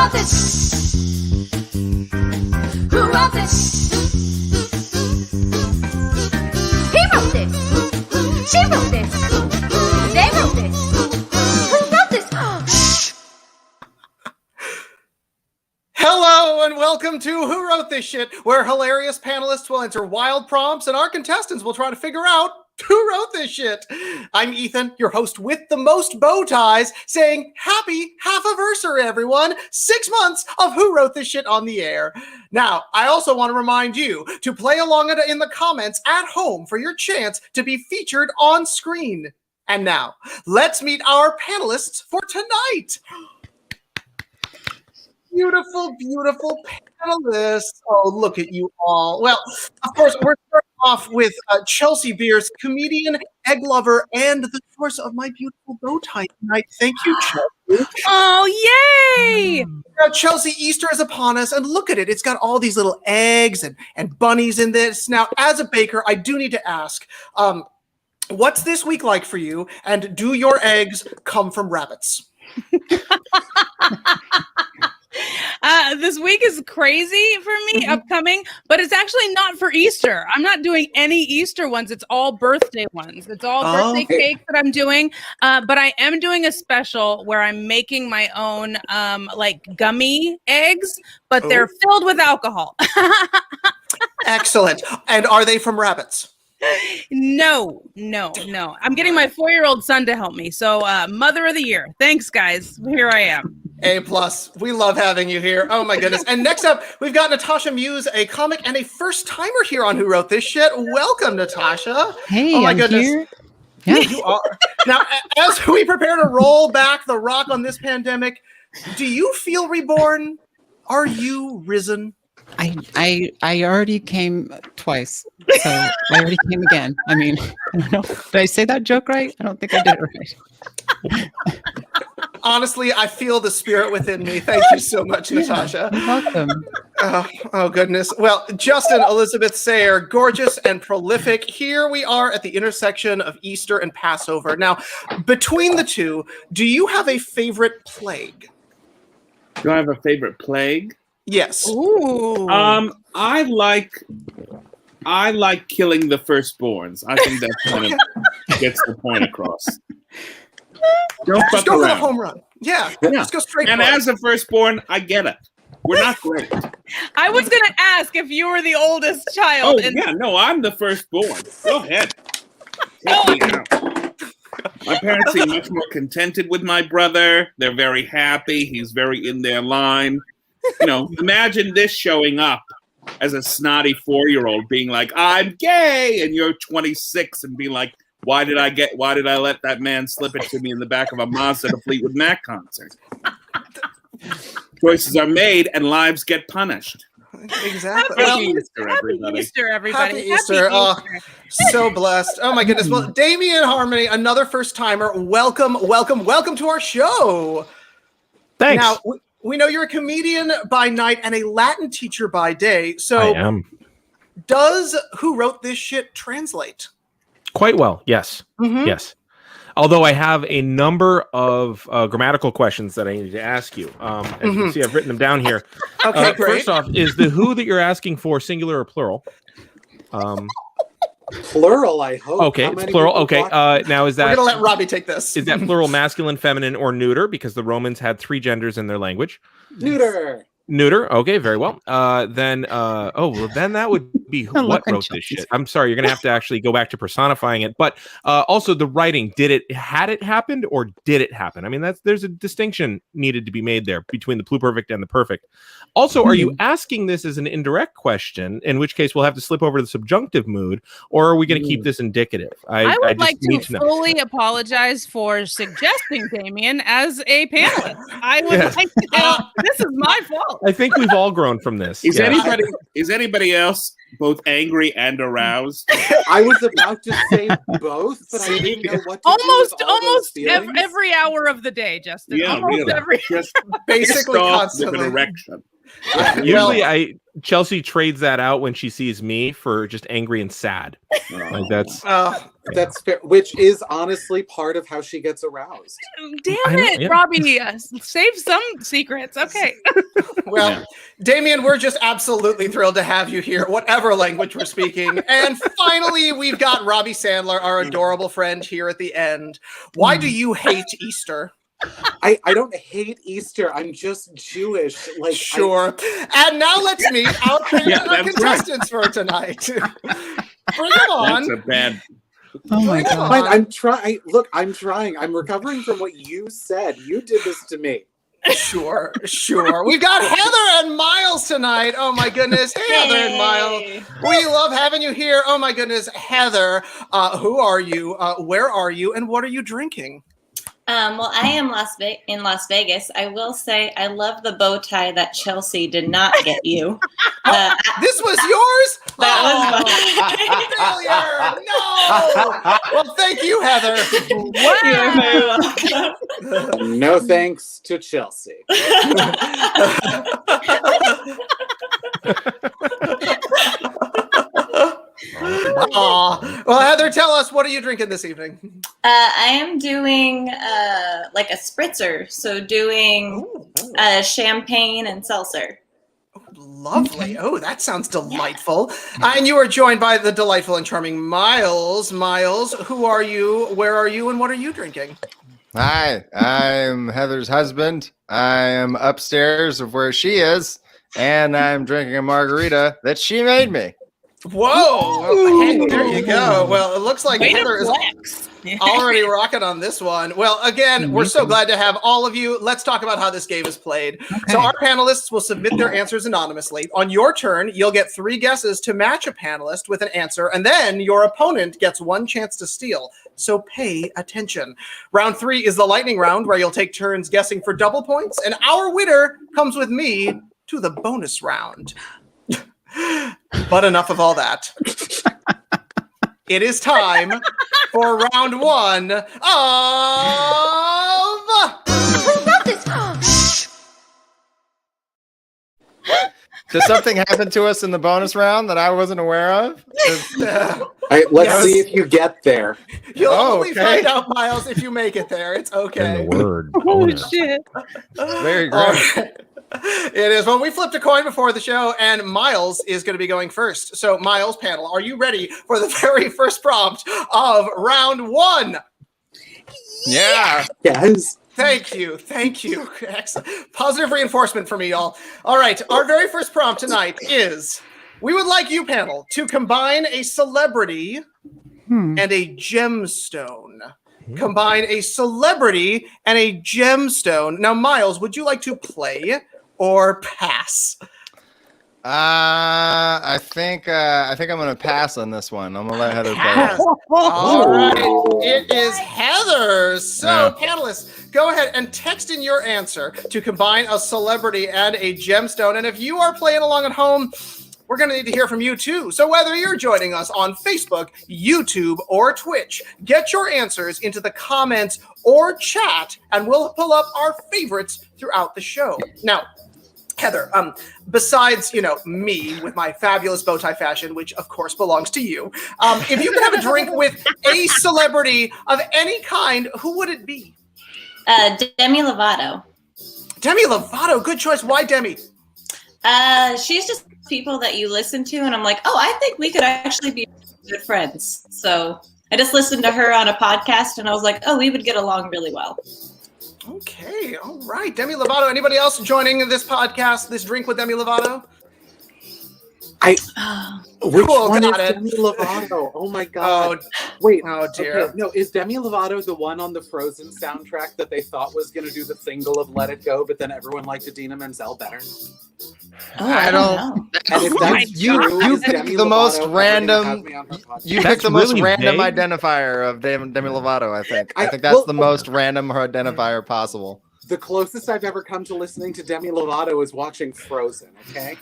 wrote this? Who wrote this? He wrote this. She wrote this. They wrote this. Who wrote this? Shh. Hello and welcome to Who Wrote This Shit, where hilarious panelists will answer wild prompts and our contestants will try to figure out who wrote this shit. I'm Ethan, your host with the most bow ties, saying happy half-anniversary, everyone. 6 months of Who Wrote This Shit on the air. Now, I also want to remind you to play along in the comments at home for your chance to be featured on screen. And now, let's meet our panelists for tonight. Beautiful, beautiful panelists. Oh, look at you all. Well, of course, we're starting off with Chelsea Beers, comedian, egg lover, and the source of my beautiful bow tie tonight. Thank you, Chelsea. Oh, yay! Now, Chelsea, Easter is upon us, and look at it. It's got all these little eggs and bunnies in this. Now, as a baker, I do need to ask, what's this week like for you, and do your eggs come from rabbits? This week is crazy for me, upcoming, but it's actually not for Easter. I'm not doing any Easter ones. It's all birthday ones. It's all birthday cake that I'm doing. But I am doing a special where I'm making my own like gummy eggs, but they're filled with alcohol. Excellent. And are they from rabbits? No. I'm getting my 4-year-old son to help me. So Mother of the Year. Thanks, guys. Here I am. A+. We love having you here. Oh, my goodness. And next up, we've got Natasha Muse, a comic and a first-timer here on Who Wrote This Shit. Welcome, Natasha. Hey, oh, my I'm goodness. here. Yeah. You are. Now, as we prepare to roll back the rock on this pandemic, do you feel reborn? Are you risen? I already came twice, so I already came again. I mean, I don't know. Did I say that joke right? I don't think I did it right. Honestly, I feel the spirit within me. Thank you so much, Natasha. You're welcome. Oh, goodness. Well, Justin Elizabeth Sayer, gorgeous and prolific. Here we are at the intersection of Easter and Passover. Now, between the two, do you have a favorite plague? Do I have a favorite plague? Yes. Ooh. I like killing the firstborns. I think that kind of gets the point across. Don't Just fuck go for the around. home run. Yeah. Just go straight And for it. as a firstborn, I get it. We're not great. I was going to ask if you were the oldest Oh, child. yeah. No, I'm the firstborn. Go ahead. Take me out. My parents seem much more contented with my brother. They're very happy. He's very in their line. You know, imagine this showing up as a snotty 4-year-old being like, I'm gay. And you're 26 and being like, why did I let that man slip it to me in the back of a Mazda at a Fleetwood Mac concert? Choices are made and lives get punished. Exactly. Happy Easter, everybody. Happy Easter, everybody. Happy Easter. Oh, so blessed. Oh, my goodness. Well, Damien Harmony, another first-timer. Welcome to our show. Thanks. Now, we know you're a comedian by night and a Latin teacher by day. So I am. Does Who Wrote This Shit translate? Quite well, yes. Yes. Although I have a number of grammatical questions that I need to ask you. As you can see, I've written them down here. Okay, great. First off, is the who that you're asking for singular or plural? Plural, I hope. Okay, How it's many plural. people Okay, talk- now is We're that going to let Robbie take this. is that plural masculine, feminine, or neuter? Because the Romans had 3 genders in their language. Neuter. Neuter. Okay, very well. Then that would be what Look at wrote this Chelsea. shit. I'm sorry, you're gonna have to actually go back to personifying it. But also the writing. Had it happened or did it happen? I mean, there's a distinction needed to be made there between the pluperfect and the perfect. Also, are you asking this as an indirect question? In which case, we'll have to slip over to the subjunctive mood, or are we going to keep this indicative? I would just like need to know. fully apologize for suggesting Damien as a panelist. I would Yes. like to. This is my fault. I think we've all grown from this. Is Yeah. anybody else both angry and aroused? I was about to say both, but I didn't know what to do with all those feelings. Every hour of the day, Justin. Yeah, almost really. every. Just Basically pissed off with constantly. an erection. Usually, Chelsea trades that out when she sees me for just angry and sad. Like that's That's fair, which is honestly part of how she gets aroused. Damn I know, it, yeah. Robbie. Save some secrets. Okay. Well, Damien, we're just absolutely thrilled to have you here, whatever language we're speaking. And finally, we've got Robbie Sandler, our adorable friend, here at the end. Why do you hate Easter? I don't hate Easter. I'm just Jewish. Like Sure. And now let's meet our Yeah, that's contestants for tonight. Bring them on. That's a bad. Oh my Bring them god. Fine, on. I'm trying. Look, I'm trying. I'm recovering from what you said. You did this to me. Sure. We've got Heather and Miles tonight. Oh my goodness. Hey, Heather and Miles. We love having you here. Oh my goodness. Heather, who are you? Where are you? And what are you drinking? Well, I am in Las Vegas. I will say I love the bow tie that Chelsea did not get you. This was yours? That Failure! No! Well, thank you, Heather. You're very welcome. No thanks to Chelsea. Aw. Well, Heather, tell us, what are you drinking this evening? I am doing like a spritzer, so doing champagne and seltzer. Lovely. Oh, that sounds delightful. And you are joined by the delightful and charming Miles. Miles, who are you? Where are you? And what are you drinking? Hi, I'm Heather's husband. I am upstairs of where she is, and I'm drinking a margarita that she made me. Whoa. Well, hey, there you go. Well, it looks like Way to Heather is flex. already rocking on this one. Well, again, we're so glad to have all of you. Let's talk about how this game is played. So our panelists will submit their answers anonymously. On your turn, you'll get 3 guesses to match a panelist with an answer, and then your opponent gets 1 chance to steal. So pay attention. Round 3 is the lightning round, where you'll take turns guessing for double points, and our winner comes with me to the bonus round. But enough of all that. It is time for round 1 of... Who wrote this? Shh. Does something happen to us in the bonus round that I wasn't aware of? Let's see if you get there. You'll Oh, only okay. find out, Miles, if you make it there. It's okay. word. Oh shit. Very All great. right. It is. Well, we flipped a coin before the show, and Miles is going to be going first. So, Miles, panel, are you ready for the very first prompt of round 1? Yeah. Yes. Thank you. Excellent. Positive reinforcement for me, y'all. All right. Our very first prompt tonight is, we would like you, panel, to combine a celebrity and a gemstone. Combine a celebrity and a gemstone. Now, Miles, would you like to play or pass? I think I'm gonna pass on this one. I'm gonna let Heather play. Pass. All right. It is Heather. So, panelists, go ahead and text in your answer to combine a celebrity and a gemstone. And if you are playing along at home, we're going to need to hear from you too. So whether you're joining us on Facebook, YouTube, or Twitch, get your answers into the comments or chat, and we'll pull up our favorites throughout the show. Now, Heather, besides, me with my fabulous bow tie fashion, which of course belongs to you, if you could have a drink with a celebrity of any kind, who would it be? Demi Lovato. Demi Lovato, good choice. Why Demi? She's just people that you listen to, and I'm like, oh, I think we could actually be good friends. So I just listened to her on a podcast, and I was like, oh, we would get along really well. Okay, all right. Demi Lovato. Anybody else joining this podcast, this drink with Demi Lovato? Which Cool, one is got it. Demi Lovato? Oh my god. Oh, Wait. oh dear. Okay, no, is Demi Lovato the one on the Frozen soundtrack that they thought was going to do the single of Let It Go, but then everyone liked Idina Menzel better? Oh, I don't- know. And if that's You true, pick Demi the most Lovato ever gonna random- have me on her podcast? You That's picked the most really random vague. identifier of Demi Lovato. I think I- that's well- the most random identifier possible. The closest I've ever come to listening to Demi Lovato is watching Frozen, okay?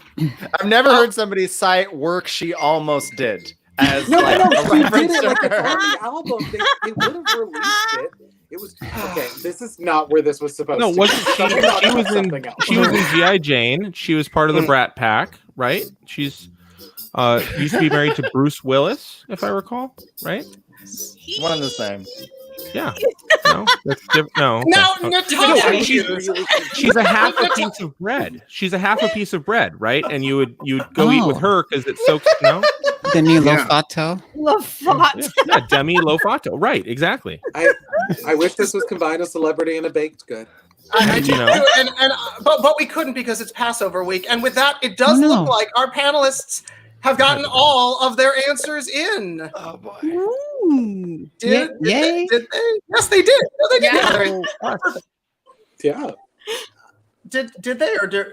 I've never heard somebody cite work she almost did as No, like no, a she did reference it to like it's her. on the album. They would have released it It was okay. This is not where this was supposed No, to. wasn't she? Let's talk She about was in. something else. She was in GI Jane. She was part of the Brat Pack, right? She's used to be married to Bruce Willis, if I recall, right? One and the same. Yeah. No, that's no. Okay. Now, Okay. Natasha, No, she's a half a piece of bread. She's a half a piece of bread, right? And you'd go eat with Oh. her because it's so no. Demi Yeah. Lovato. Lafont. Yeah, Demi Lovato. Right, exactly. I wish this was combined a celebrity and a baked good. I do You know. too, but we couldn't because it's Passover week, and with that, it does No. look like our panelists have gotten all of their answers in. Oh boy. Ooh. Did Yay. they? Yes, they did. No, they did. Yeah. Heather. Yeah, Did they or do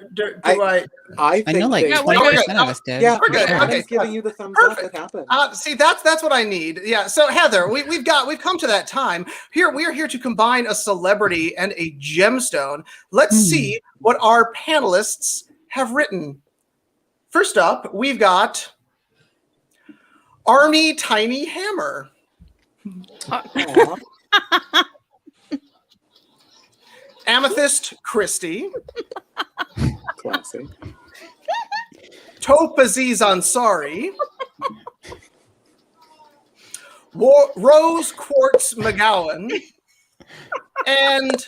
I? I think I know like they- Yeah, we're 20% of us did. Yeah, We're good. yeah, Okay, he's giving you the thumbs perfect. up. It happened. See, that's what I need. Yeah. So Heather, we've come to that time. We are here to combine a celebrity and a gemstone. Let's see what our panelists have written. First up, we've got Army Tiny Hammer, Aw. Amethyst Christie, Classic. Topaziz Ansari, Rose Quartz McGowan, and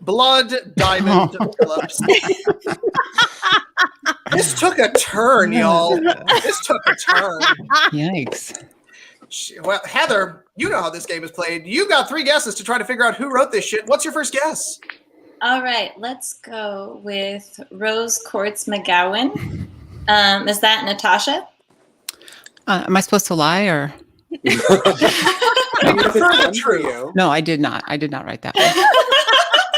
Blood Diamond Phillips. This took a turn, y'all. This took a turn. Yikes. Well, Heather, you know how this game is played. You got 3 guesses to try to figure out who wrote this shit. What's your first guess? All right, let's go with Rose Quartz McGowan. Is that Natasha? Am I supposed to lie or? If it's done for truth. you. No, I did not. I did not write that one.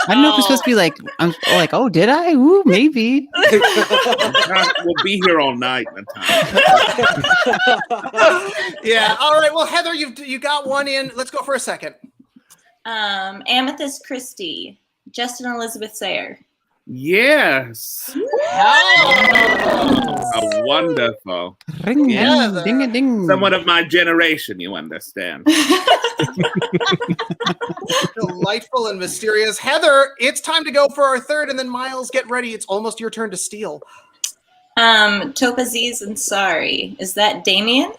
I don't know if it's supposed to be like, I'm like, oh, did I? Ooh, maybe. We'll be here all night, Natasha. Yeah. All right. Well, Heather, you got one in. Let's go for a second. Amethyst Christie, Justin Elizabeth Sayer. Yes. Oh, wonderful. Ring, Yeah, ding, ding, a ding. Someone of my generation, you understand. Delightful and mysterious. Heather, it's time to go for our third, and then Miles, get ready. It's almost your turn to steal. Topaziz Ansari. Is that Damien?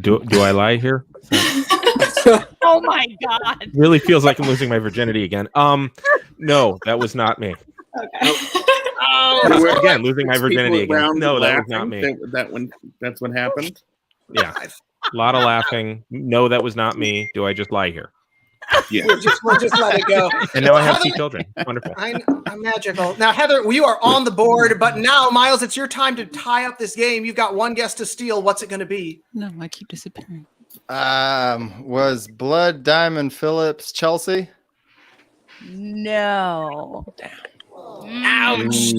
Do I lie here? Oh my God. Really feels like I'm losing my virginity again. No, that was not me. Okay. We're again losing my virginity People again. around No, that was not laughing. me. That's what happened. Yeah, a lot of laughing. No, that was not me. Do I just lie here? Yeah. We'll just let it go. And now I have 2 Heather- children. Wonderful. I'm magical. Now, Heather, you are on the board, but now, Miles, it's your time to tie up this game. You've got 1 guess to steal. What's it going to be? No, I keep disappearing. Was Blood Diamond Phillips Chelsea? No. Ouch.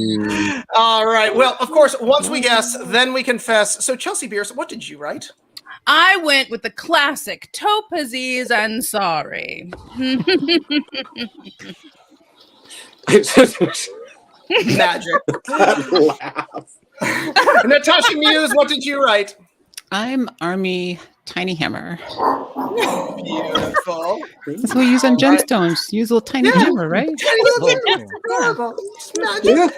All right. Well, of course, once we guess, then we confess. So, Chelsea Bierce, what did you write? I went with the classic Topaziz Ansari. Magic. Laugh. Natasha Muse, what did you write? I'm Army Tiny Hammer. Beautiful. That's what we use on gemstones. Use a little tiny hammer, right? Tiny little thing. It's adorable. It's magic. Yeah.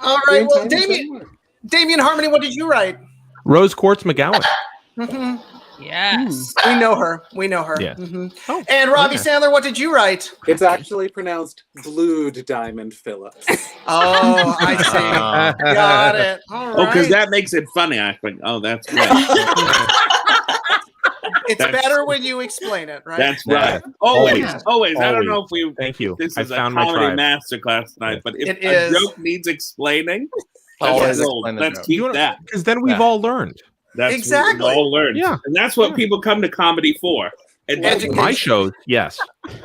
All right. Well, Tiny Damien Harmony, what did you write? Rose Quartz McGowan. Mhm. Yes. We know her. Yeah. Mhm. Oh, And Robbie okay. Sandler, what did you write? It's actually pronounced Blued Diamond Phillips. Oh, I see. Got it. All Oh, because right. that makes it funny. I think. Oh, that's right. It's that's- better when you explain it, right? That's Yeah. right. Always, Yeah. always. I don't know if we. Thank you. This I is a found my comedy tribe. masterclass tonight, but if It a is. joke needs explaining, Always let's roll. explain the Let's joke. keep that. Because then we've Yeah. all learned. That's Exactly. what we all learned. Yeah. And that's what people come to comedy for. And Education. My shows, yes.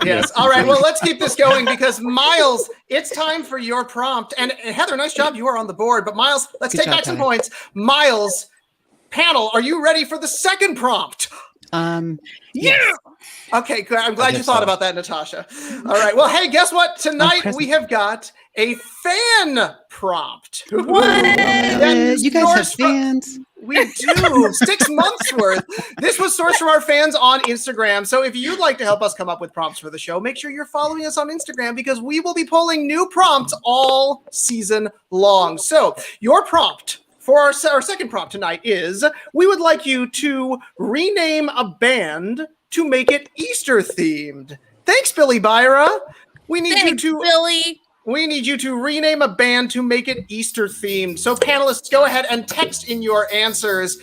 Yes. All right. Well, let's keep this going because Miles, it's time for your prompt. And Heather, nice job. You are on the board. But Miles, let's Good take job, back some Heather. points. Miles, panel, are you ready for the second prompt? Yes. Okay, good. I'm glad you guess thought so. about that, Natasha. All right. Well, hey, guess what? Tonight present. we have got a fan prompt. What? Then You guys have source from- fans. We do 6 months worth. This was sourced from our fans on Instagram. So if you'd like to help us come up with prompts for the show, make sure you're following us on Instagram because we will be pulling new prompts all season long. So your prompt for our second prompt tonight is we would like you to rename a band to make it Easter themed. Thanks, Billy Byra. We need Thanks, you to Billy. We need you to rename a band to make it Easter themed. So panelists, go ahead and text in your answers.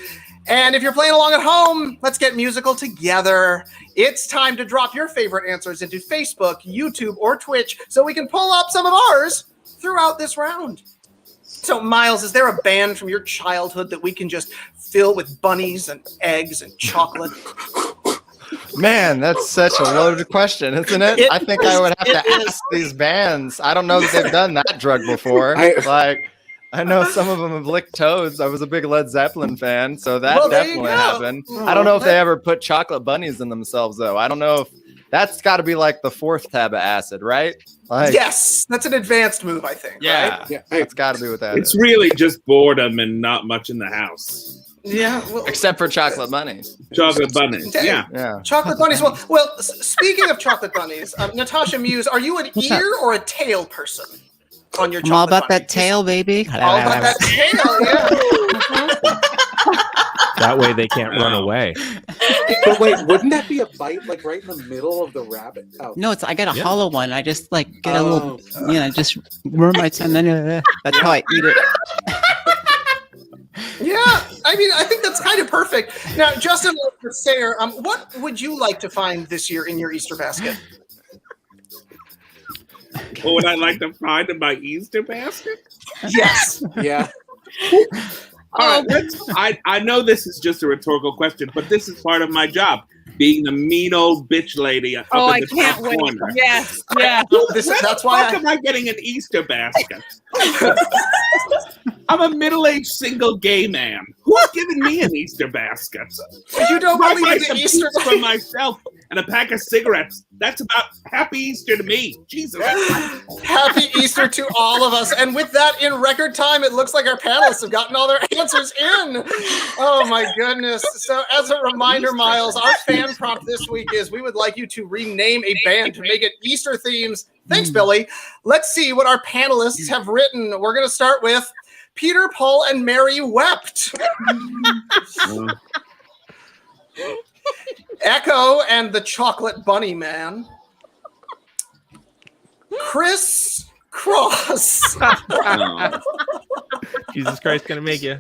And if you're playing along at home, let's get musical together. It's time to drop your favorite answers into Facebook, YouTube, or Twitch so we can pull up some of ours throughout this round. So Miles, is there a band from your childhood that we can just fill with bunnies and eggs and chocolate? Man, that's such a loaded question, isn't it? I think I would have to ask these bands. I don't know that they've done that drug before. I know some of them have licked toads. I was a big Led Zeppelin fan, so that definitely happened. I don't know if they ever put chocolate bunnies in themselves, though. I don't know if that's got to be like the 4th tab of acid, right? Like, yes, that's an advanced move, I think. Yeah, right? Yeah. it's got to be what that It's is. really just boredom and not much in the house. Yeah. Well, Except for chocolate bunnies. Chocolate bunnies. Yeah. Yeah. chocolate bunnies. Well. Speaking of chocolate bunnies, Natasha Muse, are you an What's up? ear or a tail person on your I'm chocolate all about bunny? that tail, baby. All about that tail, yeah. That way they can't run away. But wait, wouldn't that be a bite like right in the middle of the rabbit? Oh. No, I got a Yeah. hollow one. I just like get a little, Oh. just worm my tongue. Then that's how I eat it. Yeah, I mean, I think that's kind of perfect. Now, Justin Sayer, what would you like to find this year in your Easter basket? What would I like to find in my Easter basket? Yes. Yeah. All right, I know this is just a rhetorical question, but this is part of my job, being the mean old bitch lady up Oh, in I the can't top wait. corner. Yes, yeah. That's why How am I getting an Easter basket? I'm a middle-aged single gay man. Who's giving me an Easter basket? you don't I believe buy the some Easter pizza for myself and a pack of cigarettes. That's about Happy Easter to me. Jesus. Happy Easter to all of us. And with that, in record time, it looks like our panelists have gotten all their answers in. Oh, my goodness. So as a reminder, Miles, our fan prompt this week is we would like you to rename a band to make it Easter themes. Thanks, Billy. Let's see what our panelists have written. We're going to start with Peter, Paul, and Mary Wept. Echo and the Chocolate Bunny Man. Chris Cross. Oh. Jesus Christ, gonna make you.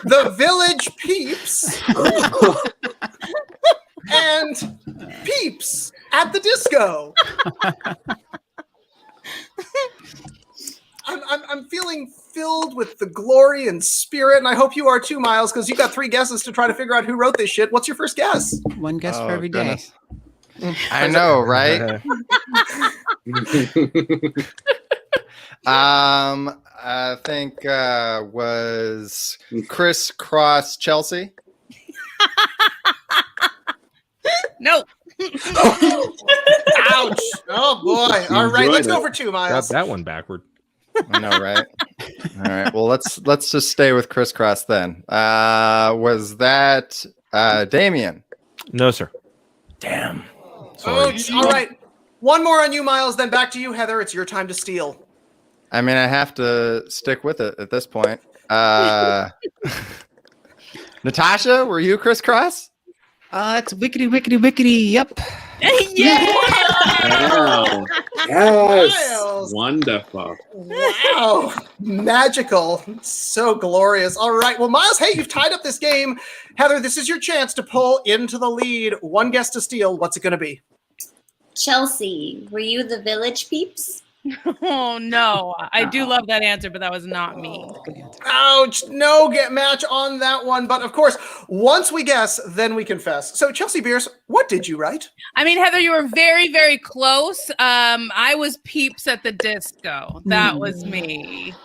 The Village Peeps. And Peeps at the Disco. I'm feeling filled with the glory and spirit, and I hope you are too, Miles, because you got 3 guesses to try to figure out who wrote this shit. What's your first guess? One guess for every day. Goodness. I know, right? I think was Chris Cross Chelsea. No. Ouch! Oh boy! All right, let's go for 2, Got Miles. that one backward. I know, right? All right. Well, let's just stay with Chris Cross then. Was that Damien? No, sir. Damn. Oh, all right. One more on you, Miles. Then back to you, Heather. It's your time to steal. I mean, I have to stick with it at this point. Natasha, were you Chris Cross? It's wickety, wickety, wickety. Yep. Yeah. Wow. Yes. Miles. Wonderful. Wow. Magical. So glorious. All right. Well, Miles, hey, you've tied up this game. Heather, this is your chance to pull into the lead. One guess to steal. What's it going to be? Chelsea, were you the Village Peeps? Oh no. I do love that answer, but that was not me. Ouch. No get match on that one. But of course, once we guess, then we confess. So, Chelsea Beers, what did you write? I mean, Heather, you were very, very close. I was Peeps at the Disco. That was me.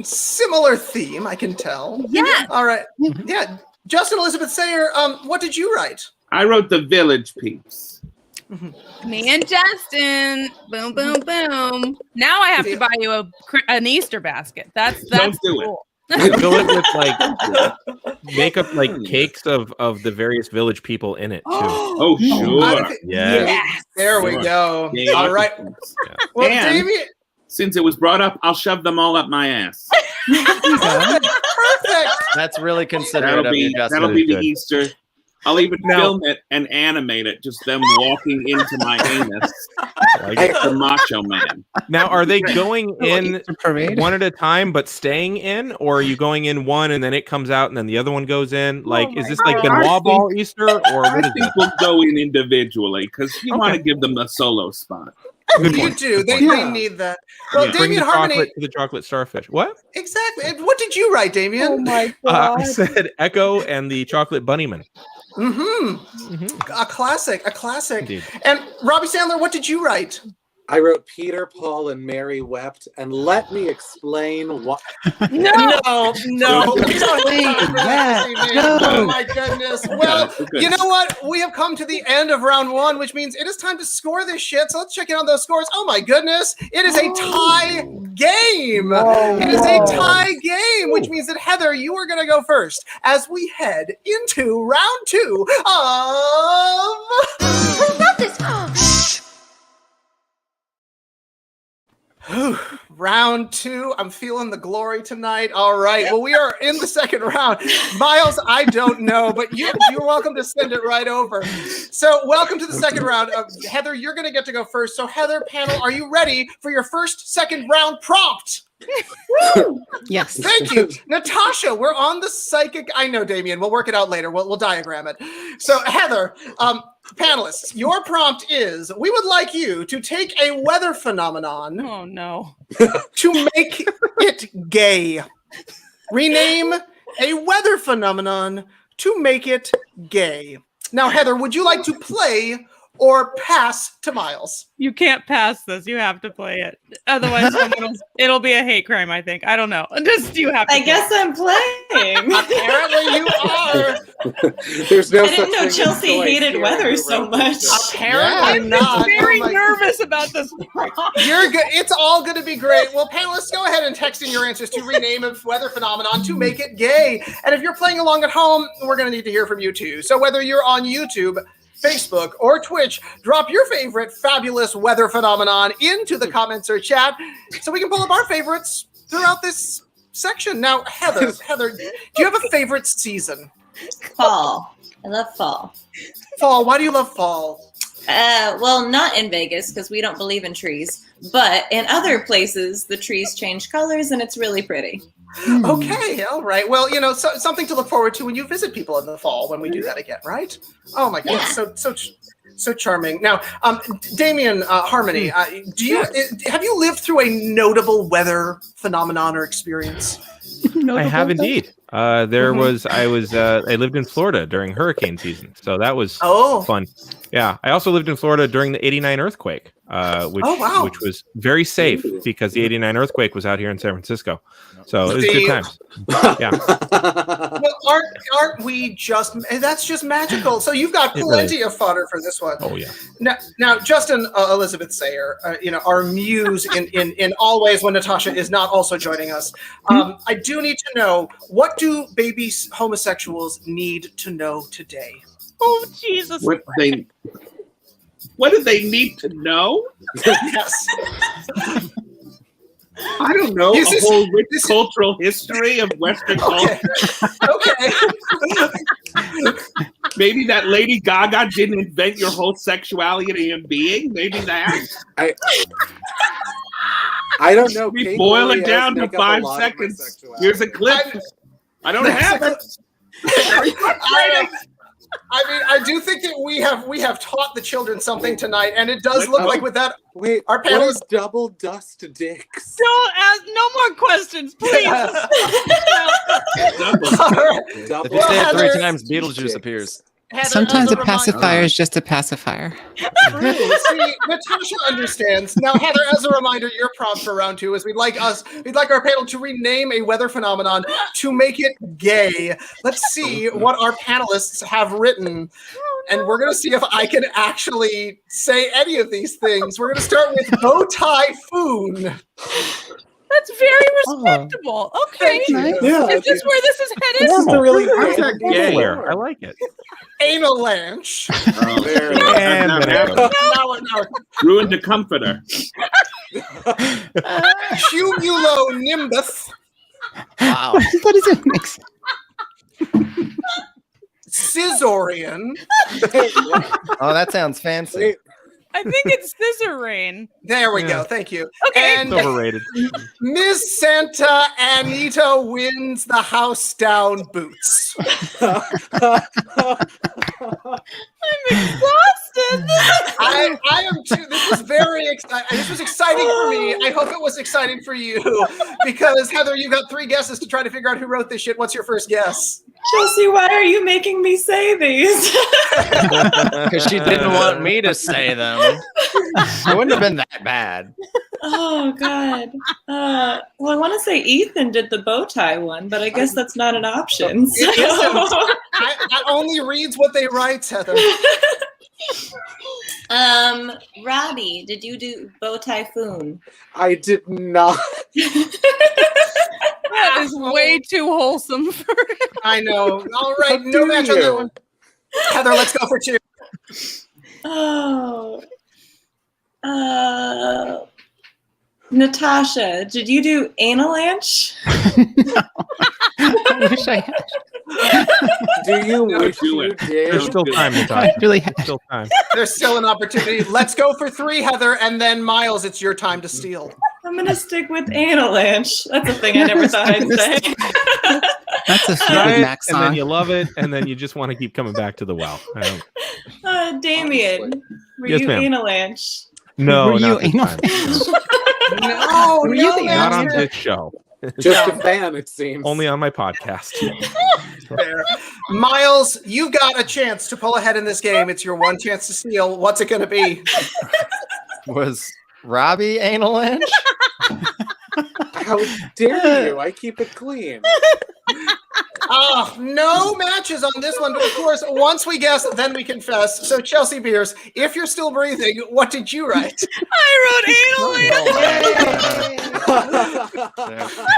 Similar theme, I can tell. Yeah. All right. Yeah. Justin Elizabeth Sayer, what did you write? I wrote the Village Peeps. Me and Justin. Boom, boom, boom. Now I have to buy you an Easter basket. That's Don't do it. cool. Fill it with like make up like cakes of the various village people in it too. Oh, sure. Yes. There we go. Yeah. All right. Well, And- Damien, Since it was brought up, I'll shove them all up my ass. perfect. That's really considerate of you, Justin. That'll be the Good. Easter. I'll even Now- film it and animate it, just them walking into my anus like the Macho Man. Now, are they going in Easter parade. one at a time but staying in, or are you going in one and then it comes out and then the other one goes in? Like, is this like God. Benoit Ball Easter, or I what is think it? we'll go in individually because you want to give them a solo spot. Good You point. do. They need that. Well, Yeah. Bring the Damien Harmony. chocolate to the chocolate starfish. What? Exactly. And what did you write, Damien? my I said Echo and the chocolate bunnyman. A classic. A classic. Indeed. And Robbie Sandler, what did you write? I wrote Peter, Paul, and Mary wept, and let me explain what. No. Yeah. Oh my goodness. Well, Okay. you know what? We have come to the end of round one, which means it is time to score this shit. So let's check in on those scores. Oh my goodness. It is a tie game. It is a tie game, which means that Heather, you are going to go first as we head into round two of Who wrote this? round two. I'm feeling the glory tonight. All right. Well, we are in the second round. Miles, I don't know, but you're welcome to send it right over. So welcome to the second round. Heather, you're going to get to go first. So Heather, panel, are you ready for your second round prompt? Yes. Thank you. Natasha, we're on the psychic. I know, Damien. We'll work it out later. We'll diagram it. So Heather, panelists, your prompt is, we would like you to take a weather phenomenon Oh no. to make it gay. Rename a weather phenomenon to make it gay. Now, Heather, would you like to play or pass to Miles? You can't pass this. You have to play it. Otherwise, it'll be a hate crime, I think. I don't know. Just you have to I play. guess I'm playing. Apparently you are. There's no I didn't such know thing as Chelsea choice hated here weather in so Round much. Two. Apparently I'm not. just very Oh my- nervous about this. You're good. It's all going to be great. Well, panelists, go ahead and text in your answers to rename a weather phenomenon to make it gay. And if you're playing along at home, we're going to need to hear from you too. So whether you're on YouTube, Facebook, or Twitch, drop your favorite fabulous weather phenomenon into the comments or chat so we can pull up our favorites throughout this section. Now, Heather, do you have a favorite season? Fall. I love fall. Fall. Why do you love fall? Well, not in Vegas because we don't believe in trees, but in other places, the trees change colors and it's really pretty. Okay, all right. Well, you know, something to look forward to when you visit people in the fall when we do that again, right? Oh my goodness, so charming. Now, Damien Harmony, do you have you lived through a notable weather phenomenon or experience? I have indeed. I lived in Florida during hurricane season, so that was fun. Yeah, I also lived in Florida during the '89 earthquake, which was very safe because the '89 earthquake was out here in San Francisco, so it was good times. Yeah. Well, aren't we just? That's just magical. So you've got plenty of fodder for this one. Oh yeah. Now, Justin Elizabeth Sayer, our muse in all ways when Natasha is not also joining us. I do need to know, what do baby homosexuals need to know today? Oh Jesus! What do they need to know? Yes. I don't know. A whole rich cultural history of Western culture. Okay. Maybe that Lady Gaga didn't invent your whole sexuality and being. Maybe that. I don't know. We Kate boil it Moore down to make up a 5 lot of my seconds. sexuality. Here's a clip. I don't have it. I mean, I do think that we have taught the children something tonight, and it does look like with that. Wait, our what panelists is double dust dicks? Don't ask. No more questions, please. All right. Double If you say it Heather- 3 times, Beetlejuice appears. Heather, Sometimes as a reminder- pacifier is just a pacifier. True. See, Natasha understands. Now, Heather, as a reminder, your prompt for round 2 is we'd like our panel to rename a weather phenomenon to make it gay. Let's see what our panelists have written. and we're gonna see if I can actually say any of these things. We're gonna start with bow tie foon. That's very respectable. Okay. Thank you. Yeah, Is this where this is headed? this is the really How's that great gayer? I like it. Avalanche. Oh, there it is. And Now- then it now- goes. Now, Ruined the comforter. cumulonimbus. Wow. What does it make sense? Scissorian. Oh, that sounds fancy. Wait, I think it's scissor rain. There we Yeah. go. Thank you. Okay. And It's overrated. Ms. Santa Anita wins the house down boots. I'm exhausted. I am too. This was very exciting. This was exciting for me. I hope it was exciting for you because Heather, you got 3 guesses to try to figure out who wrote this shit. What's your first guess? Chelsea, why are you making me say these? Because she didn't want me to say them. It wouldn't have been that bad. Oh God. Well, I want to say Ethan did the bow tie one, but I guess that's not an option. So. It isn't. I only reads what they write, Heather. Robbie, did you do bow typhoon? I did not. That is way too wholesome for I know. All right, How no dare match on that you. one. Heather, let's go for 2. Oh. Natasha, did you do analanche? I wish I had. Do you No, wish do you it. did? There's still time, I Natasha. really had. Still time. There's still an opportunity. Let's go for 3, Heather, and then Miles, it's your time to steal. I'm gonna stick with analanche. That's a thing I never thought I'd say. That's a Try Fleetwood it, Mac and then song. you love it, and then you just want to keep coming back to the well. I don't- Damien, were Yes, you ma'am. analanche? No, Were not you this time. No, Were you the Not on Heather. this show. Just a fan, it seems. Only on my podcast. Fair. Miles, you got a chance to pull ahead in this game. It's your one chance to steal. What's it going to be? Was Robbie anal inch? How dare you? I keep it clean. No matches on this one, but of course, once we guess, then we confess. So, Chelsea Beers, if you're still breathing, what did you write? I wrote analanche.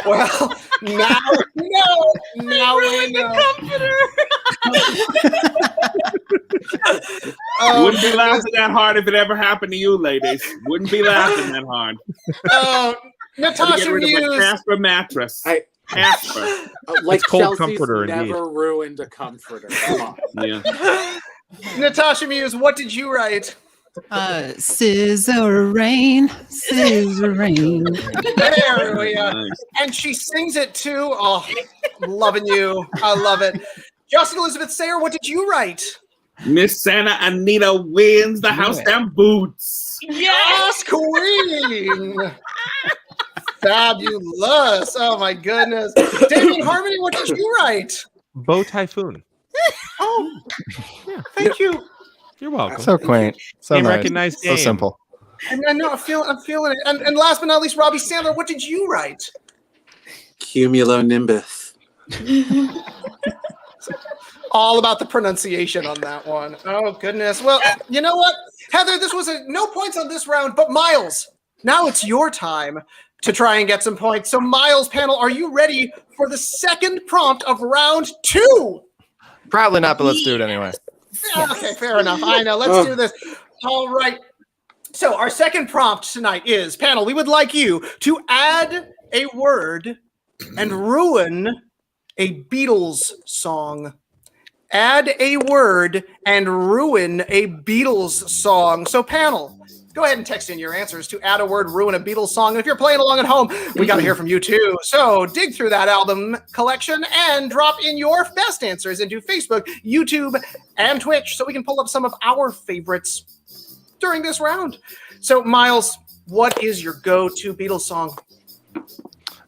Well, now we know. Now we know. Oh, Wouldn't be laughing that hard if it ever happened to you, ladies. Wouldn't be laughing that hard. oh, Had to Natasha get rid of a Muse. Casper mattress. Casper. Like cold Chelsea's comforter, never indeed. ruined a comforter. Come on. Yeah. Natasha Muse, what did you write? Scissor rain, scissor rain. There we are. Nice. And she sings it too. Oh, loving you. I love it. Justin Elizabeth Sayer, what did you write? Miss Santa Anita wins the house down boots. Yes, Queen. Fabulous. Oh my goodness. Damien Harmony, what did you write? Bow Typhoon. Oh, yeah, thank you. You're welcome. So quaint. So Name nice. recognized So game. simple. And I know I'm feeling it. And last but not least, Robbie Sandler, what did you write? Cumulonimbus. All about the pronunciation on that one. Oh goodness. Well, you know what, Heather, this was no points on this round, but Miles, now it's your time to try and get some points. So Miles panel, are you ready for the second prompt of round 2? Probably not, but let's do it anyway. Okay, fair enough. I know. Let's do this. All right. So our second prompt tonight is, panel, we would like you to add a word and ruin a Beatles song. Add a word and ruin a Beatles song. So panel, go ahead and text in your answers to add a word, ruin a Beatles song. And if you're playing along at home, we got to hear from you too. So dig through that album collection and drop in your best answers into Facebook, YouTube, and Twitch so we can pull up some of our favorites during this round. So Miles, what is your go-to Beatles song?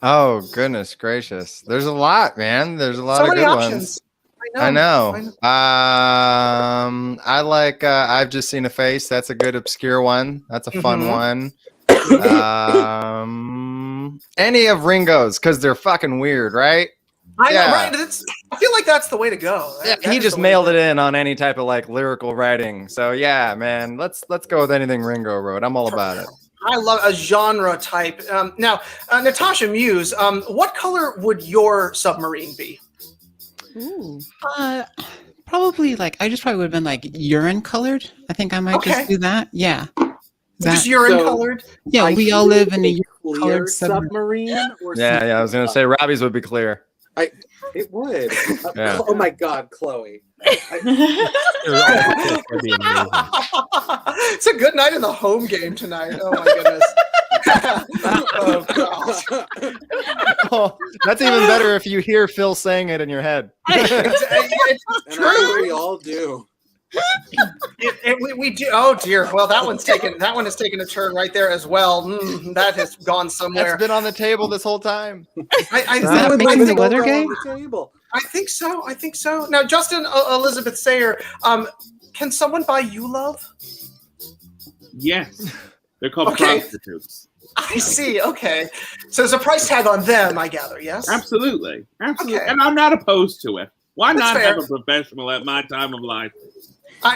Oh, goodness gracious. There's a lot, man. There's a lot So of many good options. ones. I know. I like I've Just Seen a Face. That's a good obscure one. That's a fun one. Any of Ringo's, because they're fucking weird, right? I know, Yeah. right? I feel like that's the way to go. Yeah, he just mailed it in on any type of like lyrical writing. So yeah, man, let's go with anything Ringo wrote. I'm all about it. I love a genre type. Now, Natasha Muse, what color would your submarine be? Ooh. Probably like I just probably would have been like urine colored. I think I might Okay. just do that. Yeah. Just urine colored? Yeah, we all live in a urine clear colored submarine. submarine. Or Yeah, I was gonna say Robbie's would be clear. It would. Yeah. Oh my God, Chloe. That'd be amazing. It's a good night in the home game tonight. Oh my goodness. Oh, gosh. Oh, that's even better if you hear Phil saying it in your head. It's And I think true. we all do. We do. Oh dear. Well, that one has taken a turn right there as well. That has gone somewhere. That's been on the table this whole time. I that think- making I the think- weather All game? on the table. I think so. I think so. Now, Justin Elizabeth Sayer, can someone buy you love? Yes. They're called Okay. prostitutes. I see. Okay. So there's a price tag on them, I gather. Yes. Absolutely. Absolutely. Okay. And I'm not opposed to it. Why That's not fair. have a professional at my time of life?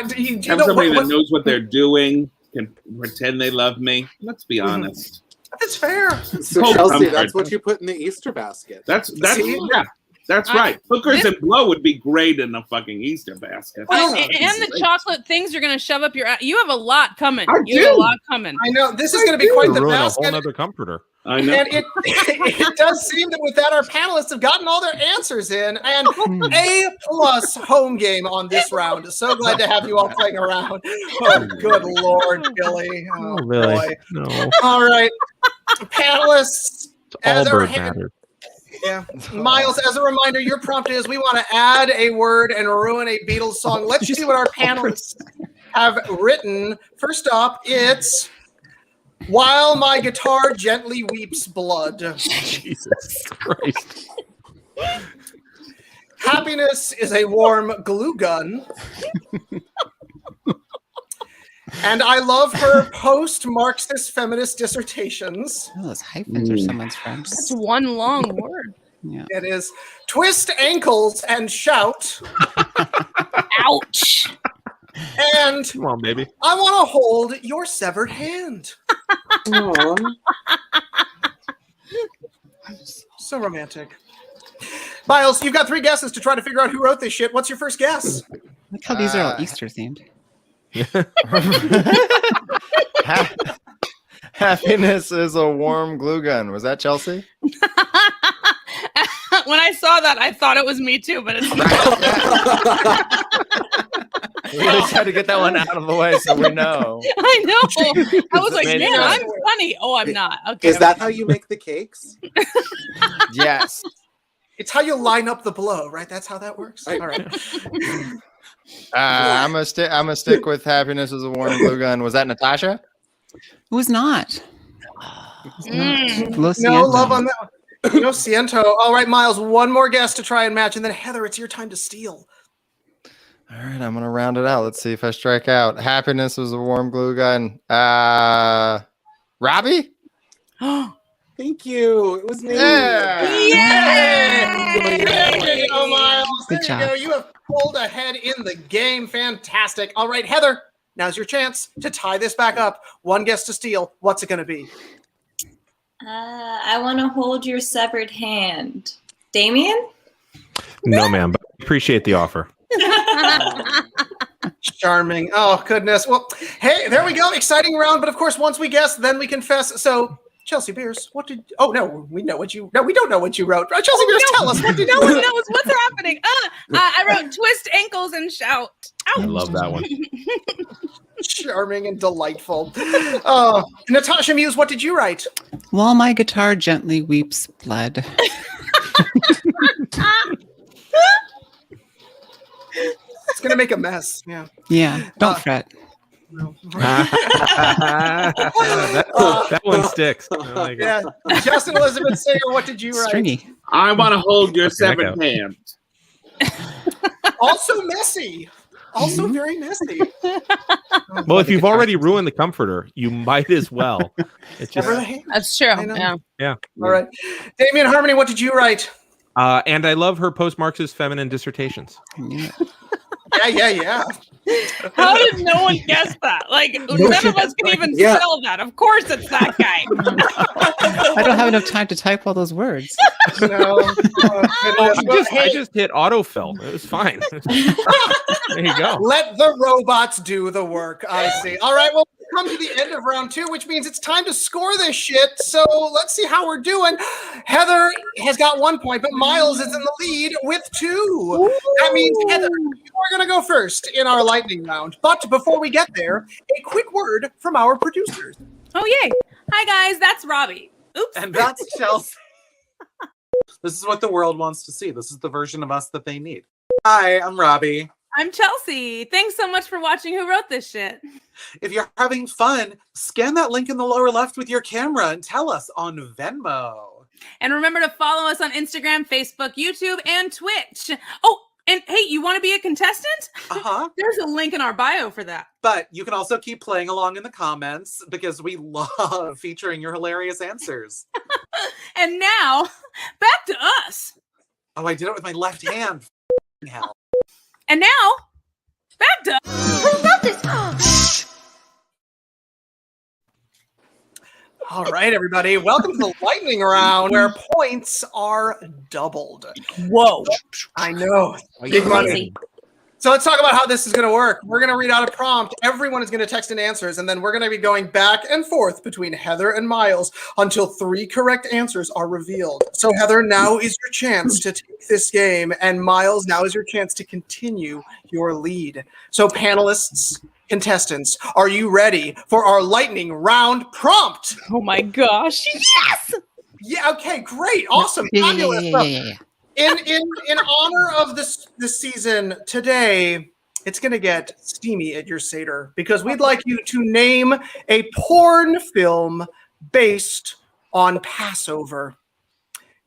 Do you Have know somebody what- that knows what they're doing, can pretend they love me. Let's be honest. That's fair. So Cold Chelsea, comfort. that's what you put in the Easter basket. That's See? yeah. That's right. Hookers and blow would be great in a fucking Easter basket. Well, and the chocolate things you're going to shove up your ass. You have a lot coming. I You have a do. lot coming. I know this is going to be quite the Ruin a basket. whole nother comforter. I know. And it does seem that with that, our panelists have gotten all their answers in, and A+ home game on this round. So glad to have you all playing around. Oh, good Lord, Billy. Oh, really? boy. No. All right, panelists. All As our bird hand- matter. Yeah, Miles. As a reminder, your prompt is we want to add a word and ruin a Beatles song. Let's see what our panelists have written. First up, it's "While My Guitar Gently Weeps Blood." Jesus Christ. Happiness is a warm glue gun. And I love her post-Marxist feminist dissertations. Oh, those hyphens are someone's friends. That's one long word. Yeah. It is twist ankles and shout. Ouch. And Come on, baby. I want to hold your severed hand. Aw. So romantic. Miles, you've got 3 guesses to try to figure out who wrote this shit. What's your first guess? Look how these are all Easter themed. Happiness is a warm glue gun. Was that Chelsea? When I saw that, I thought it was me too, but it's not. We just had to get that one out of the way so we know. I know. I was like, Made man, sense. I'm funny. Oh, I'm not. Okay. Is that how you make the cakes? Yes. It's how you line up the blow, right? That's how that works. All right. I'm gonna stick with happiness is a warm glue gun. Was that Natasha? It was not. It was not. Lo No siento. love on that one. No siento. All right, Miles, one more guess to try and match, and then Heather, it's your time to steal. All right, I'm gonna round it out. Let's see if I strike out. Happiness was a warm glue gun. Robbie? Thank you. It was me. Yeah. There you go, Miles. Good There you go. job. You have pulled ahead in the game. Fantastic. All right, Heather, now's your chance to tie this back up. One guess to steal. What's it going to be? I want to hold your severed hand. Damien? No, ma'am. But appreciate the offer. Charming. Oh, goodness. Well, hey, there we go. Exciting round. But of course, once we guess, then we confess. So, Chelsea Beers, what did... Oh, no, we know what you... No, we don't know what you wrote. Chelsea Beers, tell us. What did No you one write? knows what's happening. I wrote twist ankles and shout. I love that one. Charming and delightful. Natasha Muse, what did you write? While my guitar gently weeps blood. It's going to make a mess. Yeah. Yeah, don't fret. that one sticks. I like it. Yeah. Justin Elizabeth Sayer, what did you write? Stringy. I want to hold your Okay, that severed counts. hand. Also messy. Also very messy. Well, if you've already ruined the comforter, you might as well. It's just Sever the hand. That's true. I know. Yeah. All right. Damien Harmony, what did you write? And I love her post-Marxist feminine dissertations. Yeah. How did no one guess that? Like, none of us can even spell that. Of course it's that guy. I don't have enough time to type all those words. No. I just hit autofill. It was fine. There you go. Let the robots do the work. I see. All right. Well, we've come to the end of round 2, which means it's time to score this shit. So let's see how we're doing. Heather has got 1 point, but Miles is in the lead with 2. That means, Heather, you are going to go first in our lightning round. But before we get there, a quick word from our producers. Oh, yay. Hi, guys. That's Robbie. Oops. And that's Chelsea. This is what the world wants to see. This is the version of us that they need. Hi, I'm Robbie. I'm Chelsea. Thanks so much for watching Who Wrote This Shit. If you're having fun, scan that link in the lower left with your camera and tell us on Venmo. And remember to follow us on Instagram, Facebook, YouTube, and Twitch. Oh, and hey, you want to be a contestant? Uh-huh. There's a link in our bio for that. But you can also keep playing along in the comments because we love featuring your hilarious answers. And now, back to us. Oh, I did it with my left hand. Hell. And now, back to Who wrote this? All right, everybody. Welcome to the lightning round where points are doubled. Whoa. I know. Big money. So let's talk about how this is going to work. We're going to read out a prompt. Everyone is going to text in answers, and then we're going to be going back and forth between Heather and Miles until 3 correct answers are revealed. So Heather, now is your chance to take this game, and Miles, now is your chance to continue your lead. So panelists, contestants, are you ready for our lightning round prompt? Oh my gosh. Yes! Yeah, okay, great. Awesome. Fabulous. Yeah. In honor of this season, today it's going to get steamy at your Seder because we'd like you to name a porn film based on Passover.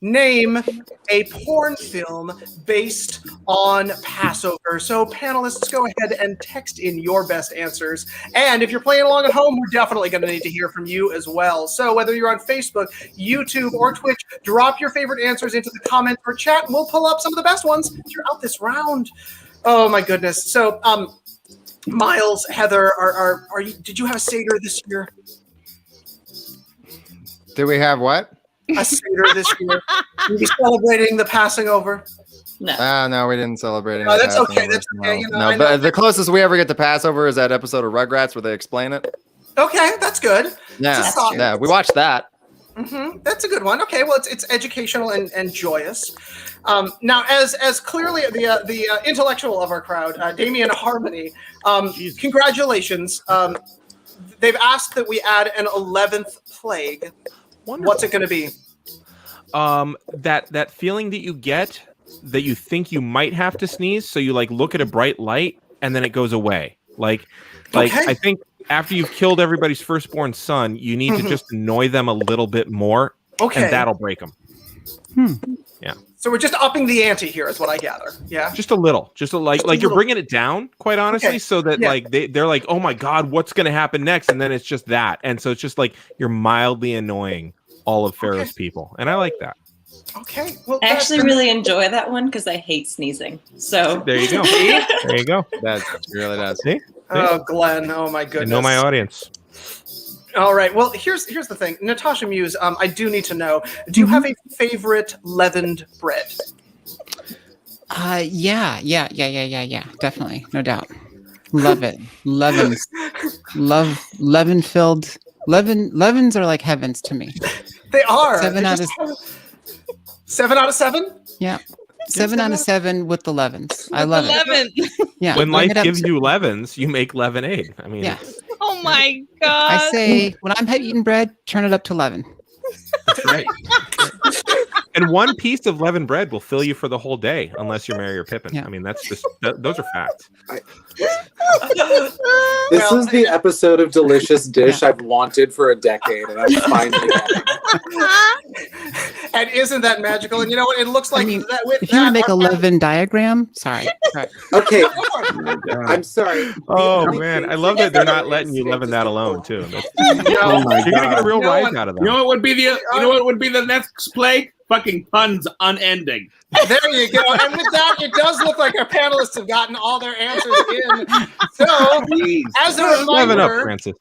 Name a porn film based on Passover. So panelists, go ahead and text in your best answers. And if you're playing along at home, we're definitely going to need to hear from you as well. So whether you're on Facebook, YouTube, or Twitch, drop your favorite answers into the comments or chat, and we'll pull up some of the best ones throughout this round. Oh my goodness. So Miles, Heather, are you? Did you have a Seder this year? Do we have what? A Seder this year? Are we celebrating the passing over? No. No, we didn't celebrate any Oh, that's Passover. okay. That's okay. You know, No, I but know. the closest we ever get to Passover is that episode of Rugrats where they explain it. Okay, that's good. Yeah, That's true. yeah, we watched that. That's a good one. Okay, well, it's educational and joyous. Now, as clearly the intellectual of our crowd, Damien Harmony, congratulations. They've asked that we add an 11th plague. Wonderful. What's it going to be? That feeling that you get that you think you might have to sneeze, so you like look at a bright light and then it goes away. Like Okay. I think after you've killed everybody's firstborn son, you need to just annoy them a little bit more, Okay. and that'll break them. So we're just upping the ante here, is what I gather. Yeah. Just a little, like you're little. bringing it down, quite honestly, Okay. so that Yeah. like they're like, oh my god, what's going to happen next? And then it's just that, and so it's just like you're mildly annoying all of Pharaoh's people, and I like that. Okay. Well, I actually really enjoy that one because I hate sneezing. So There you go. There you go. That really does. See? Oh, Glenn. Oh my I goodness. know my audience. All right. Well, here's the thing, Natasha Muse. I do need to know. Do you have a favorite leavened bread? Yeah. Definitely, no doubt. Love it. Leavens. Love leaven-filled. Leavens are like heavens to me. They are. 7 out of 7 out of 7. Yeah. 7 out of 7 with the leavens. I love it. 11. Yeah. When bring life it up gives to- you leavens, you make leavenade. I mean, Yeah. Oh my god. I say when I'm eating bread, turn it up to 11. that's right. And one piece of leavened bread will fill you for the whole day, unless you're Mary or Pippin. Yeah. I mean, that's just those are facts. This is the episode of Delicious Dish I've wanted for a decade, and I'm finally getting it. And isn't that magical? And you know what? It looks like I mean, that with If you want to make a our- leaven diagram, sorry. Okay, Oh, I'm sorry. man, I love that they're not letting you leaven that alone too. That's- No, you're gonna get a real No rise one- out of You know that. what would be the next plague? fucking puns unending. There you go. And with that, it does look like our panelists have gotten all their answers in. So, Jeez. as a Leven up, reminder, Francis.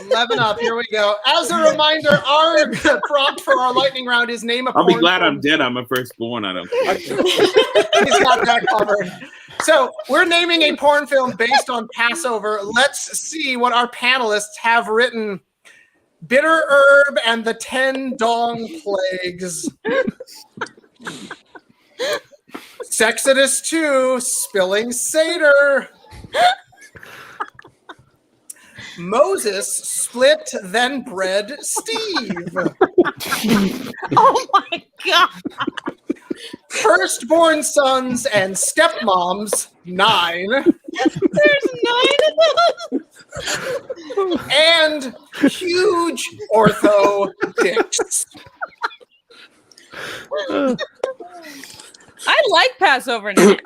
leven up. Here we go. As a reminder, our prompt for our lightning round is name a I'll be porn glad film. I'm dead. I'm a firstborn. I don't. He's got that covered. So we're naming a porn film based on Passover. Let's see what our panelists have written. Bitter Herb and the 10 Dong Plagues. Sexodus 2, Spilling Seder. Moses split then bred Steve. Oh my god! Firstborn sons and stepmoms 9. There's 9 of those. And huge ortho dicks. I like Passover now.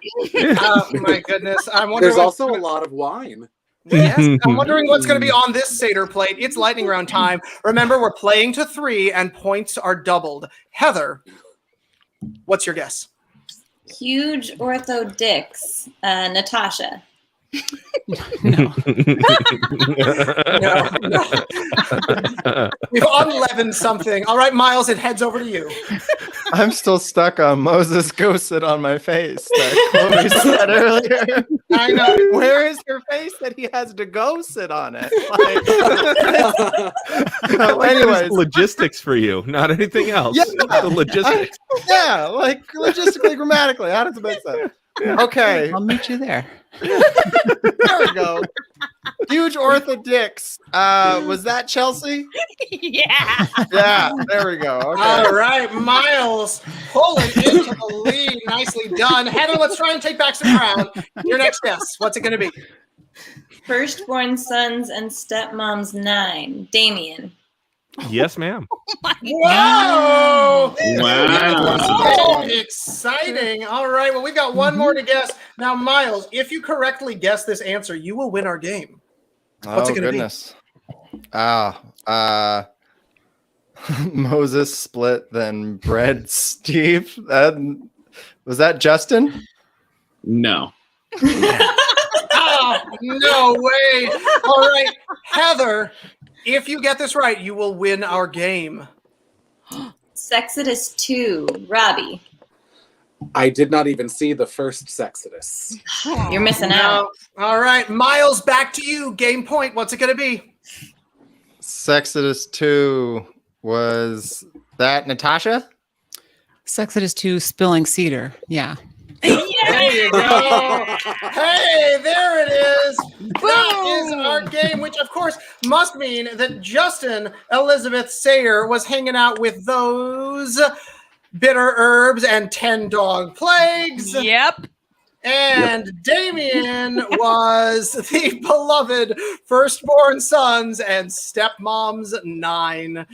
Oh my goodness! I'm wondering. There's also a lot of wine. Yes, I'm wondering what's going to be on this Seder plate. It's lightning round time. Remember, we're playing to 3 and points are doubled. Heather, what's your guess? Huge ortho dicks. Natasha. No. We've unleavened something. All right, Miles, it heads over to you. I'm still stuck on Moses ghosted on my face that Chloe said earlier. I know. Where is her face that he has to go sit on it? Anyways, Logistics for you, not anything else. Yeah. The logistics. yeah, like logistically, grammatically, how does it make sense? Okay, I'll meet you there. there we go. Huge ortho dicks. Was that Chelsea? Yeah. Yeah, there we go. Okay. All right, Miles, pulling into the lead. Nicely done. Heather, let's try and take back some ground. Your next guess. What's it going to be? Firstborn sons and stepmoms 9. Damien. Yes, ma'am. Whoa! Wow. So exciting. All right, well, we've got one more to guess. Now, Miles, if you correctly guess this answer, you will win our game. What's it gonna be? Goodness. Moses split, then bred Steve. Was that Justin? No. Oh, no way. All right, Heather, if you get this right, you will win our game. Sexodus 2. Robbie. I did not even see the first Sexodus. You're missing out. No. All right, Miles, back to you. Game point. What's it going to be? Sexodus 2 was that Natasha? Sexodus 2, Spilling Cedar. Yeah. There you go. Hey, there it is. That is our game, which of course must mean that Justin Elizabeth Sayer was hanging out with those bitter herbs and 10 dog plagues. Yep. And Damien was the beloved firstborn sons and stepmoms 9.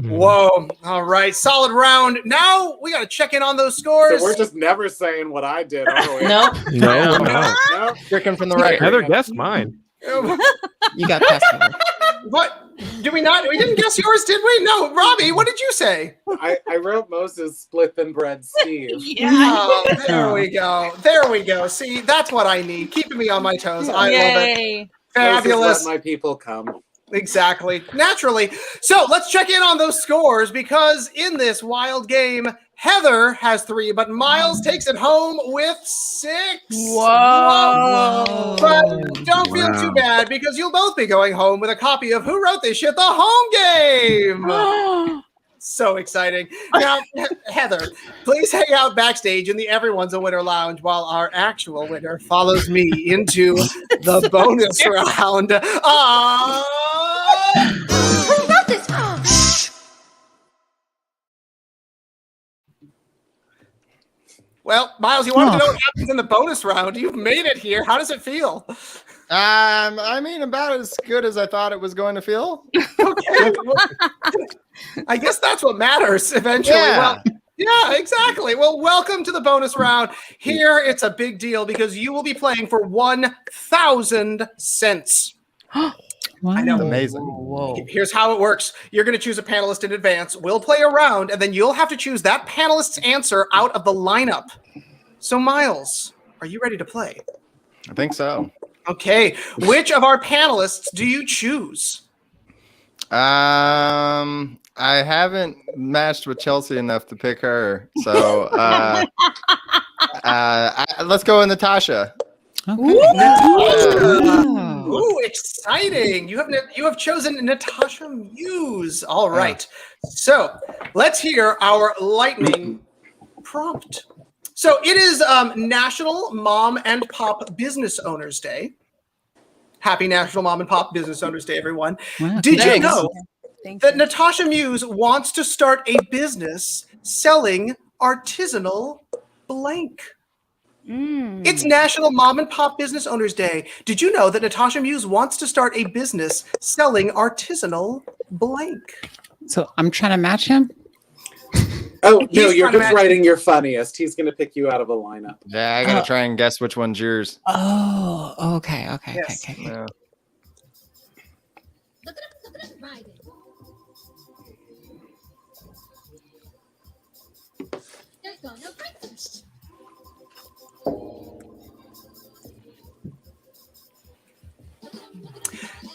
Whoa. All right. Solid round. Now we got to check in on those scores. So we're just never saying what I did, are we? Nope. No, no. No. Stricken from the record. Heather guessed mine. You got Passover. What? Did we not? We didn't guess yours, did we? No. Robbie, what did you say? I wrote Moses split then bred Steve. Yeah. Oh, there we go. There we go. See, that's what I need. Keeping me on my toes. I love it. Yay. Fabulous. Moses, let my people come. Exactly. Naturally. So let's check in on those scores because in this wild game, Heather has 3, but Miles takes it home with 6. Whoa. But don't feel too bad because you'll both be going home with a copy of Who Wrote This Shit? The Home Game. So exciting. Now, Heather, please hang out backstage in the Everyone's a Winner lounge while our actual winner follows me into the bonus round. Who wrote this? Shh. Well, Miles, you wanted to know what happens in the bonus round. You've made it here. How does it feel? I mean, about as good as I thought it was going to feel. Okay. Well, I guess that's what matters eventually. Yeah. Well, yeah, exactly. Well, welcome to the bonus round. Here, it's a big deal because you will be playing for 1,000 cents. Wow. I know. Amazing. Whoa. Here's how it works. You're going to choose a panelist in advance. We'll play a round, and then you'll have to choose that panelist's answer out of the lineup. So, Miles, are you ready to play? I think so. Okay. Which of our panelists do you choose? I haven't matched with Chelsea enough to pick her, so let's go with Natasha. Okay. Ooh, exciting! You have chosen Natasha Muse. All right. So let's hear our lightning prompt. So it is National Mom and Pop Business Owners Day. Happy National Mom and Pop Business Owners Day, everyone. Wow. Did you Thanks. know Thank that you. Natasha Muse wants to start a business selling artisanal blank? It's National Mom and Pop Business Owners Day. Did you know that Natasha Muse wants to start a business selling artisanal blank? So I'm trying to match him. Oh, no, He's you're trying to just match- writing your funniest. He's going to pick you out of a lineup. Yeah, I gotta try and guess which one's yours. Oh, okay. Yes. Yeah.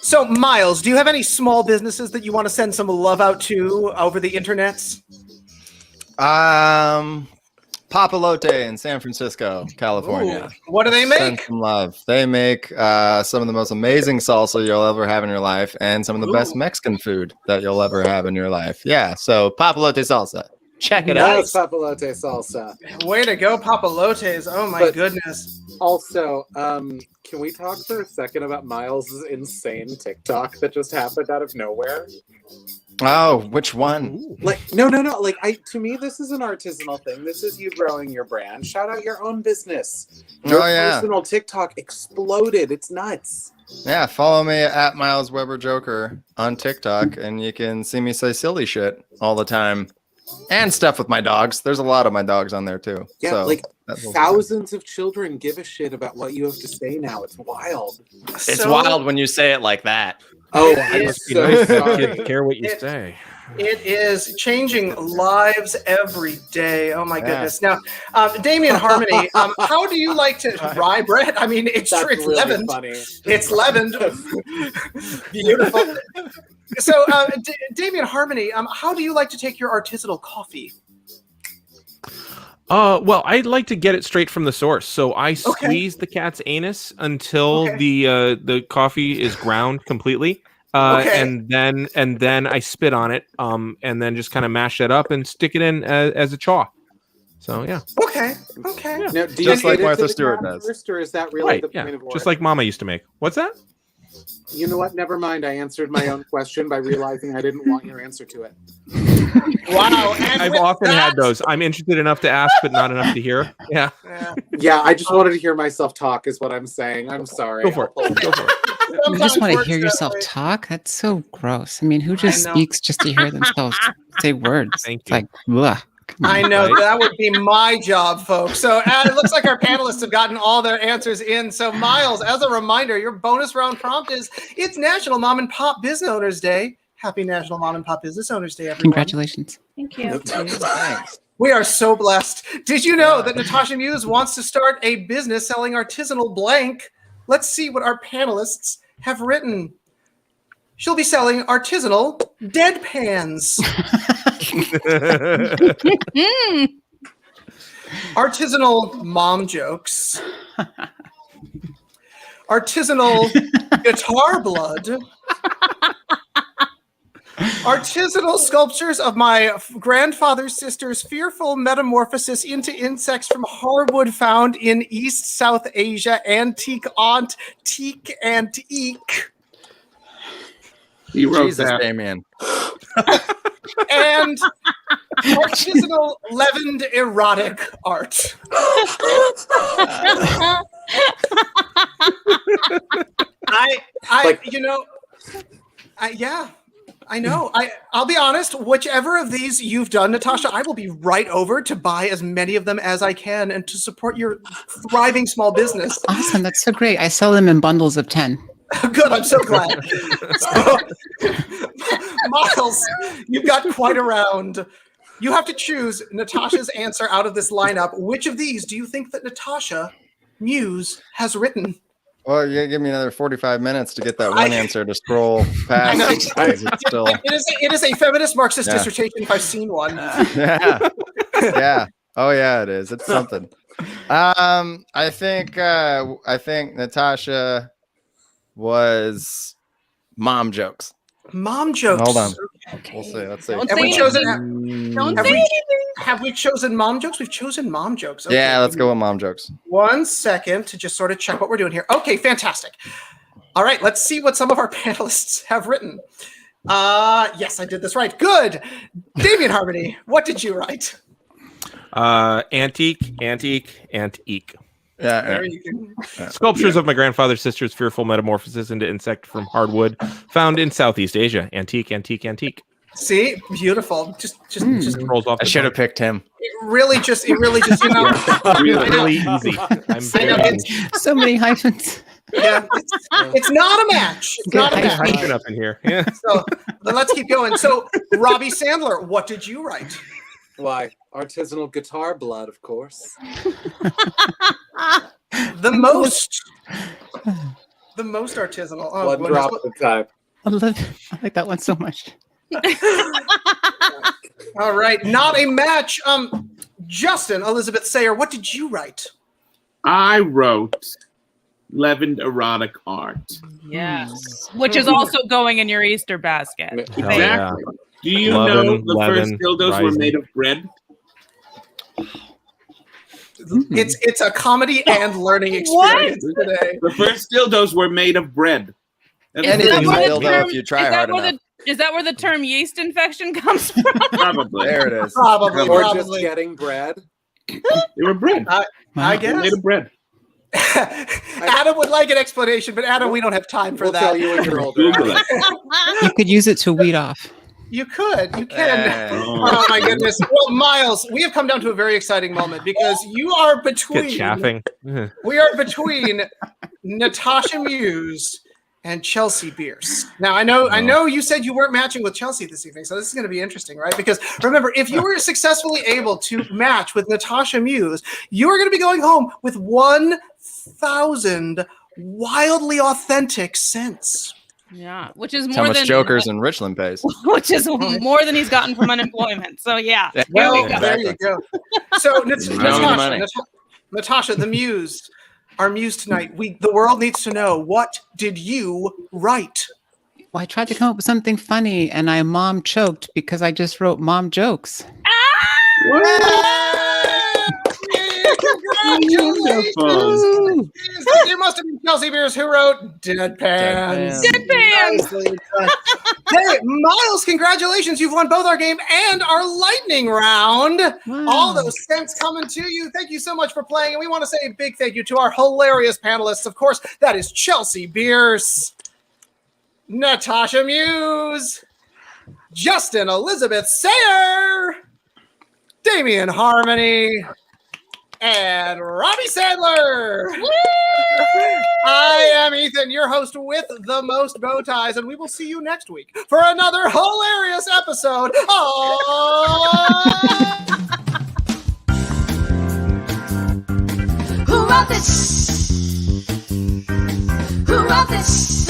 So, Miles, do you have any small businesses that you want to send some love out to over the internets? Papalote in San Francisco, California. Ooh, what do they Send make? some love. They make some of the most amazing salsa you'll ever have in your life, and some of the best Mexican food that you'll ever have in your life. Yeah, so Papalote salsa. Check it out. Nice papalote salsa. Way to go, Papalotes. Oh, my But- goodness. Also, can we talk for a second about Miles' insane TikTok that just happened out of nowhere? Oh, which one? Like, no. Like, to me, this is an artisanal thing. This is you growing your brand. Shout out your own business. Your Oh, yeah. personal TikTok exploded. It's nuts. Yeah, follow me at Miles Weber Joker on TikTok, and you can see me say silly shit all the time. And stuff with my dogs. There's a lot of my dogs on there too. Yeah, So like that's also thousands of children give a shit about what you have to say now. It's wild. It's So- wild when you say it like that. Oh, It I'm is- so Kids sorry. care what you It- say. It is changing lives every day. Oh my Yeah. goodness! Now, Damien Harmony, how do you like to rye bread? I mean, it's That's really leavened. funny. It's leavened. Beautiful. So, Damien Harmony, how do you like to take your artisanal coffee? Well, I like to get it straight from the source. So I squeeze the cat's anus until the coffee is ground completely. Okay. And then I spit on it, and then just kind of mash it up and stick it in as a chaw. So yeah, Okay. Now, do Just you like eat it Martha to the Stewart ground does. first, or is that really right, the yeah, point of order? just like Mama used to make. What's that? You know what? Never mind. I answered my own question by realizing I didn't want your answer to it. Wow. And I've with often that- had those. I'm interested enough to ask, but not enough to hear. Yeah, Yeah, I just wanted to hear myself talk, is what I'm saying. I'm sorry. go for it. Go for it. You Sometimes just want to works hear that yourself way. talk? That's so gross. I mean, who just know. speaks just to hear themselves say words? Thank It's you. like, ugh. Come on. I know Right. that would be my job, folks. So it looks like our panelists have gotten all their answers in. So Miles, as a reminder, your bonus round prompt is it's National Mom and Pop Business Owners Day. Happy National Mom and Pop Business Owners Day, everyone. Congratulations. Thank you. Thanks. We are so blessed. Did you know that Natasha Muse wants to start a business selling artisanal blank? Let's see what our panelists have written. She'll be selling artisanal deadpans. Artisanal mom jokes. Artisanal guitar blood. Artisanal sculptures of my grandfather's sister's fearful metamorphosis into insects from hardwood found in East South Asia. Antique aunt, teak antique. He wrote Jesus, that. Damien. And artisanal leavened erotic art. Yeah, I know. I'll be honest. Whichever of these you've done, Natasha, I will be right over to buy as many of them as I can and to support your thriving small business. Awesome. That's so great. I sell them in bundles of 10. Good, I'm so glad. So, Miles, you've got quite a round. You have to choose Natasha's answer out of this lineup. Which of these do you think that Natasha Muse has written? Well, you give me another 45 minutes to get that one answer to scroll past. It's still... it is a feminist Marxist dissertation if I've seen one. Yeah. Yeah. Oh yeah, it is. It's something. I think Natasha was mom jokes. Mom jokes. Hold on. Okay. We'll see. Let's see. Don't Have say we chosen? Don't Have say we, anything. have we chosen mom jokes? We've chosen mom jokes. Okay. Yeah, let's go with mom jokes. 1 second to just sort of check what we're doing here. Okay, fantastic. All right, let's see what some of our panelists have written. Yes, I did this right. Good. Damien Harmony, what did you write? Antique. Yeah. There you go. Sculptures of my grandfather's sister's fearful metamorphosis into insect from hardwood found in Southeast Asia. Antique. See, beautiful. Just Rolls off. I should have picked him. it really just really Really easy. So many hyphens. yeah, it's not a match. It's not a Good. match. Hyphen up in here. Yeah. So let's keep going. So Robbie Sandler, what did you write? Why? Artisanal guitar blood, of course. The most artisanal. Oh, One drop at a time. I like that one so much. All right, not a match. Justin, Elizabeth Sayer, what did you write? I wrote leavened erotic art. Yes. Which is also going in your Easter basket. Hell yeah. Do you Leaven, know the first leaven, dildos were rising. made of bread? It's a comedy and learning experience today. The first dildos were made of bread. That's Anything's a where the dildo term- if you try is that hard where enough. Is that where the term yeast infection comes from? probably. There it is. Probably. Or just getting bread. They were bread. I They guess. were made of bread. Adam would like an explanation, but Adam, we don't have time for We'll that. tell you when you're older. Google it. You could use it to weed off. You could. You can. Oh. Oh my goodness. Well, Miles, we have come down to a very exciting moment because you are Get between. chaffing. We are between Natasha Muse and Chelsea Bierce. Now, I know you said you weren't matching with Chelsea this evening, so this is going to be interesting, right? Because remember, if you were successfully able to match with Natasha Muse, you are going to be going home with 1,000 wildly authentic cents. Yeah, which is That's how more much than Jokers and Richland pays. which is more than he's gotten from unemployment. So yeah, here we Well, go. there you go. So, money. Natasha, the Muse, our Muse tonight. The world needs to know, what did you write? Well, I tried to come up with something funny, and I mom choked because I just wrote mom jokes. Congratulations! It must have been Chelsea Bierce who wrote Deadpans. Deadpans. Nicely done. Hey, Miles, congratulations. You've won both our game and our lightning round. Wow. All those cents coming to you. Thank you so much for playing. And we want to say a big thank you to our hilarious panelists. Of course, that is Chelsea Bierce, Natasha Muse, Justin Elizabeth Sayer, Damien Harmony, and Robbie Sandler. I am Ethan, your host with the most bow ties, and we will see you next week for another hilarious episode of Who wrote this? Who wrote this?